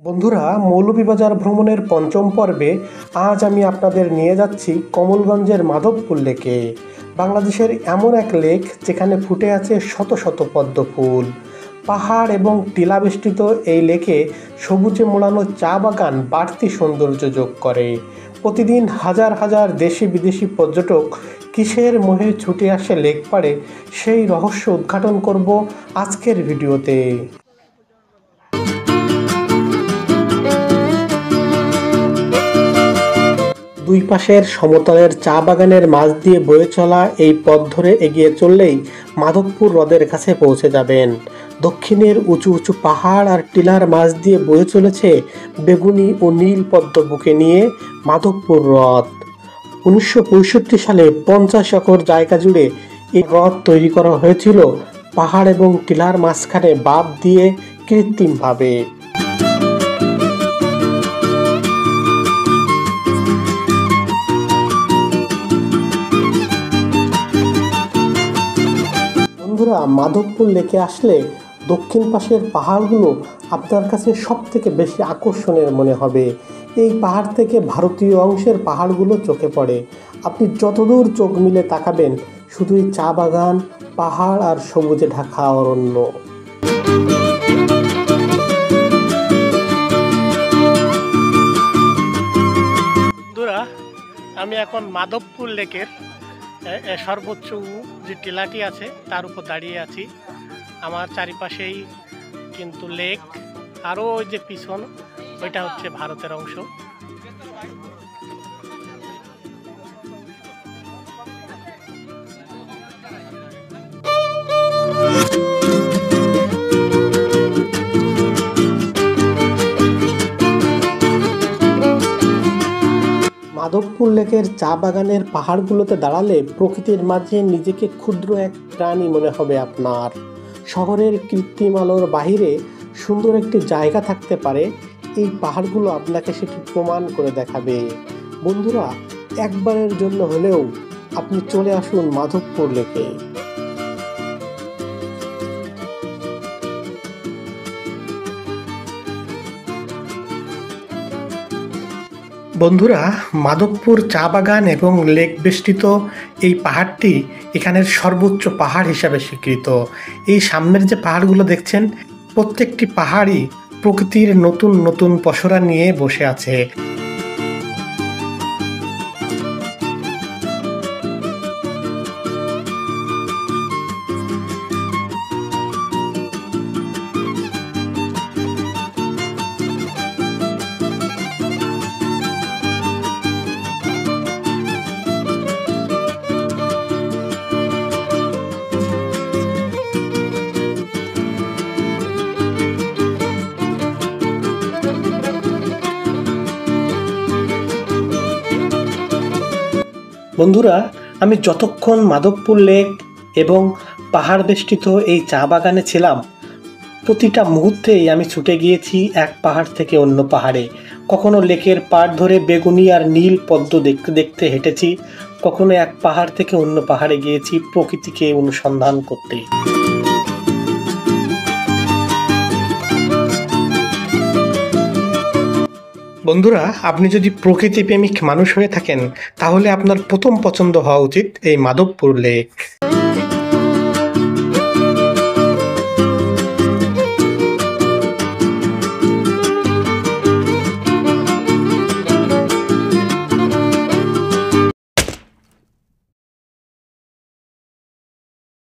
বন্ধুরা, মৌলভীবাজার ভ্রমণের পঞ্চম পর্বে আজ আমি আপনাদের নিয়ে যাচ্ছি কমলগঞ্জের মাধবপুর লেকে। বাংলাদেশের এমন এক লেক যেখানে ফুটে আছে শত শত পদ্ম ফুল। পাহাড় এবং টিলাবেষ্টিত এই লেকে সবুজে মোড়ানো চা বাগান বাড়তি সৌন্দর্য যোগ করে। প্রতিদিন হাজার হাজার দেশি বিদেশি পর্যটক কিসের মোহে ছুটে আসে লেক পাড়ে, সেই রহস্য উদ্ঘাটন করব আজকের ভিডিওতে। দুই পাশের সমতলের চা বাগানের মাঝ দিয়ে বয়ে চলা এই পথ ধরে এগিয়ে চললেই মাধবপুর হ্রদের কাছে পৌঁছে যাবেন। দক্ষিণের উঁচু উঁচু পাহাড় আর টিলার মাঝ দিয়ে বয়ে চলেছে বেগুনি ও নীল পদ্ম বুকে নিয়ে মাধবপুর হ্রদ। 1965 সালে 50 একর জায়গা জুড়ে এই হ্রদ তৈরি করা হয়েছিল পাহাড় এবং টিলার মাঝখানে বাঁধ দিয়ে কৃত্রিমভাবে। বন্ধুরা, মাধবপুর লেকে আসলে দক্ষিণ পাশের পাহাড়গুলো আপনার কাছে সব থেকে বেশি আকর্ষণীয় মনে হবে। এই পাহাড় থেকে ভারতীয় অংশের পাহাড়গুলো চোখে পড়ে। আপনি যতদূর চোখ মিলে তাকাবেন শুধুই চা বাগান, পাহাড় আর সবুজে ঢাকা অরণ্য। বন্ধুরা, আমি এখন মাধবপুর লেকের সর্বোচ্চ যে টিলাটি আছে তার উপর দাঁড়িয়ে আছি। আমার চারিপাশেই কিন্তু লেক, আরও ওই যে পিছন ওইটা হচ্ছে ভারতের অংশ। মাধবপুর লেকের চা বাগানের পাহাড়গুলোতে দাঁড়ালে প্রকৃতির মাঝে নিজেকে ক্ষুদ্র এক প্রাণী মনে হবে আপনার। শহরের কৃত্রিম আলোর বাহিরে সুন্দর একটি জায়গা থাকতে পারে, এই পাহাড়গুলো আপনাকে সেটি প্রমাণ করে দেখাবে। বন্ধুরা, একবারের জন্য হলেও আপনি চলে আসুন মাধবপুর লেকে। বন্ধুরা, মাধবপুর চা বাগান এবং লেক বেষ্টিত এই পাহাড়টি এখানের সর্বোচ্চ পাহাড় হিসাবে স্বীকৃত। এই সামনের যে পাহাড়গুলো দেখছেন, প্রত্যেকটি পাহাড়ই প্রকৃতির নতুন নতুন পসরা নিয়ে বসে আছে। বন্ধুরা, আমি যতক্ষণ মাধবপুর লেক এবং পাহাড় বেষ্টিত এই চা বাগানে ছিলাম, প্রতিটা মুহূর্তেই আমি ছুটে গিয়েছি এক পাহাড় থেকে অন্য পাহাড়ে। কখনো লেকের পাড় ধরে বেগুনি আর নীল পদ্ম দেখতে দেখতে হেঁটেছি, কখনো এক পাহাড় থেকে অন্য পাহাড়ে গিয়েছি প্রকৃতিকে অনুসন্ধান করতে। বন্ধুরা, আপনি যদি প্রকৃতিপ্রেমিক মানুষ হয়ে থাকেন তাহলে আপনার প্রথম পছন্দ হওয়া উচিত এই মাধবপুর লেক।